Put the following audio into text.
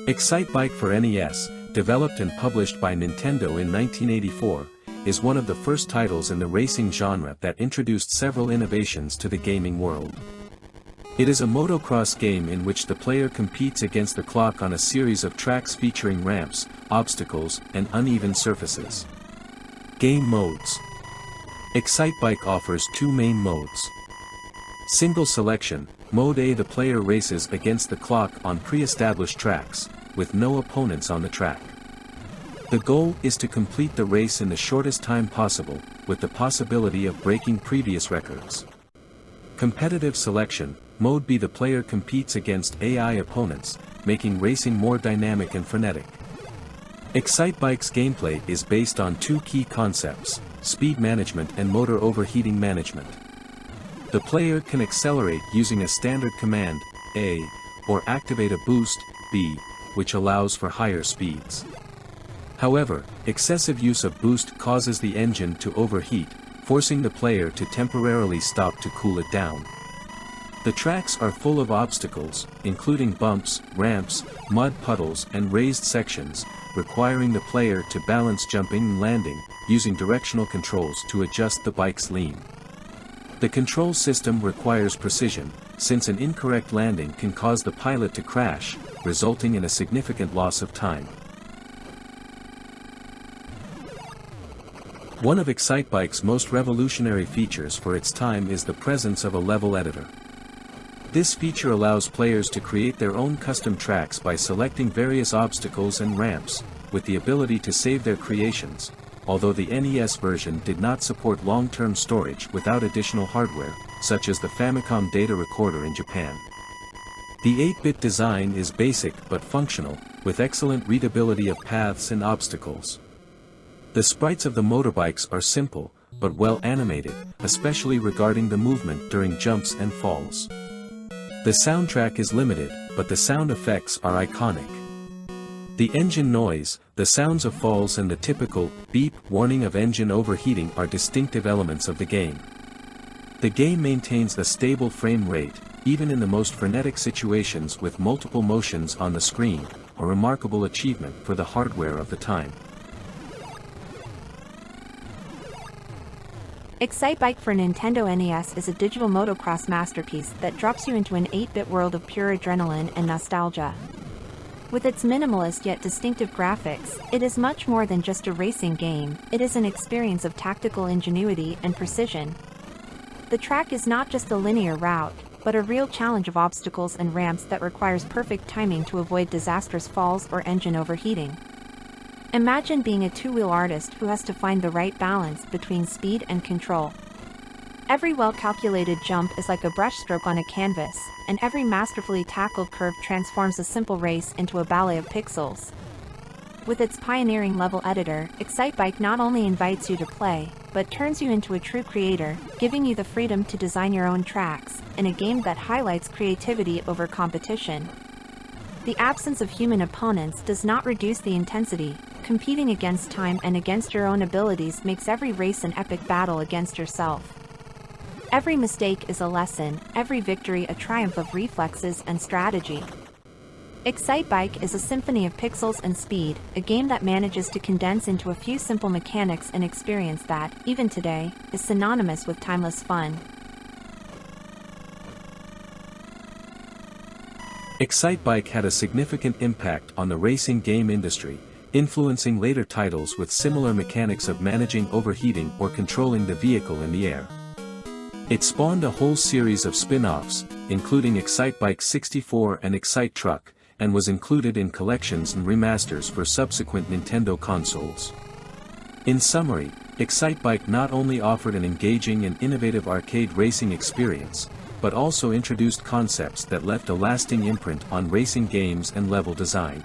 Excitebike for NES, developed and published by Nintendo in 1984, is one of the first titles in the racing genre that introduced several innovations to the gaming world. It is a motocross game in which the player competes against the clock on a series of tracks featuring ramps, obstacles, and uneven surfaces. Game modes. Excitebike offers two main modes. Single selection, Mode A: the player races against the clock on pre-established tracks, with no opponents on the track. The goal is to complete the race in the shortest time possible, with the possibility of breaking previous records. Competitive selection, Mode B: the player competes against AI opponents, making racing more dynamic and frenetic. Excitebike's gameplay is based on two key concepts: speed management and motor overheating management. The player can accelerate using a standard command, A, or activate a boost, B, which allows for higher speeds. However, excessive use of boost causes the engine to overheat, forcing the player to temporarily stop to cool it down. The tracks are full of obstacles, including bumps, ramps, mud puddles and raised sections, requiring the player to balance jumping and landing, using directional controls to adjust the bike's lean. The control system requires precision, since an incorrect landing can cause the pilot to crash, resulting in a significant loss of time. One of Excitebike's most revolutionary features for its time is the presence of a level editor. This feature allows players to create their own custom tracks by selecting various obstacles and ramps, with the ability to save their creations, although the NES version did not support long-term storage without additional hardware, such as the Famicom data recorder in Japan. The 8-bit design is basic but functional, with excellent readability of paths and obstacles. The sprites of the motorbikes are simple, but well animated, especially regarding the movement during jumps and falls. The soundtrack is limited, but the sound effects are iconic. The engine noise, the sounds of falls and the typical beep warning of engine overheating are distinctive elements of the game. The game maintains a stable frame rate, even in the most frenetic situations with multiple motions on the screen, a remarkable achievement for the hardware of the time. Excitebike for Nintendo NES is a digital motocross masterpiece that drops you into an 8-bit world of pure adrenaline and nostalgia. With its minimalist yet distinctive graphics, it is much more than just a racing game, it is an experience of tactical ingenuity and precision. The track is not just a linear route, but a real challenge of obstacles and ramps that requires perfect timing to avoid disastrous falls or engine overheating. Imagine being a two-wheel artist who has to find the right balance between speed and control. Every well-calculated jump is like a brushstroke on a canvas, and every masterfully tackled curve transforms a simple race into a ballet of pixels. With its pioneering level editor, Excitebike not only invites you to play, but turns you into a true creator, giving you the freedom to design your own tracks, in a game that highlights creativity over competition. The absence of human opponents does not reduce the intensity. Competing against time and against your own abilities makes every race an epic battle against yourself. Every mistake is a lesson, every victory a triumph of reflexes and strategy. Excitebike is a symphony of pixels and speed, a game that manages to condense into a few simple mechanics an experience that, even today, is synonymous with timeless fun. Excitebike had a significant impact on the racing game industry, influencing later titles with similar mechanics of managing overheating or controlling the vehicle in the air. It spawned a whole series of spin-offs, including Excitebike 64 and Excite Truck, and was included in collections and remasters for subsequent Nintendo consoles. In summary, Excitebike not only offered an engaging and innovative arcade racing experience, but also introduced concepts that left a lasting imprint on racing games and level design.